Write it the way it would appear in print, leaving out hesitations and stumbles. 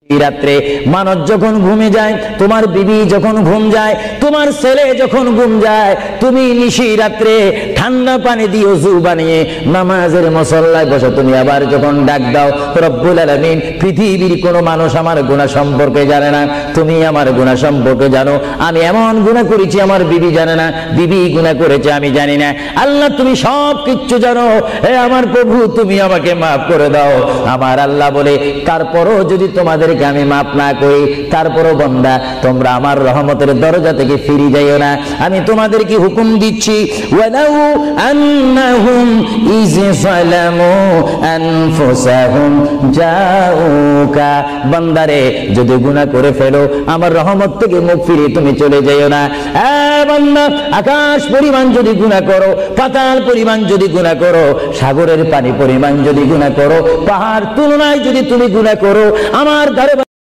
রাত্রে মানুষ যখন ঘুমে যায়, তোমার বিবি যখন ঘুম যায়, তোমার ছেলে যখন ঘুম যায়, তুমি নিশি রাত্রে ঠান্ডা পানি দিয়ে ওযু বানিয়ে নামাজের মুসল্লায় বসে তুমি আবার যখন ডাক দাও, রব্বুল আলামিন পৃথিবীর কোনো মানুষ আমার গুনাহ সম্পর্কে জানে না, তুমি আমার গুনাহ সম্পর্কে জানো। আমি এমন গুনাহ করেছি আমার বিবি জানে না, বিবি গুনাহ করেছে আমি জানি না। আল্লাহ তুমি সব কিচ্ছু জানো, হে আমার প্রভু তুমি আমাকে মাফ করে দাও। আমার আল্লাহ বলে, তারপরও যদি তোমাদের আমি মাফ না করি, তারপরও বান্দা তোমরা আমার রহমতের দরজা থেকে ফিরে যাইও না। আমি তোমাদেরকে হুকুম দিচ্ছি, ওয়ালাউ আন্নাহুম ইয যালামু আনফুসাহুম জাউকা, বান্দারে যদি গুনাহ করে ফেলো আমার রহমত থেকে মুখ ফিরিয়ে তুমি চলে যাইও না। বান্দা আকাশ পরিমাণ যদি গুনাহ করো, পাতাল পরিমাণ যদি গুনাহ করো, সাগরের পানি পরিমাণ যদি গুনাহ করো, পাহাড় তুলনায় যদি তুমি গুনাহ করো, আমার দ্বারে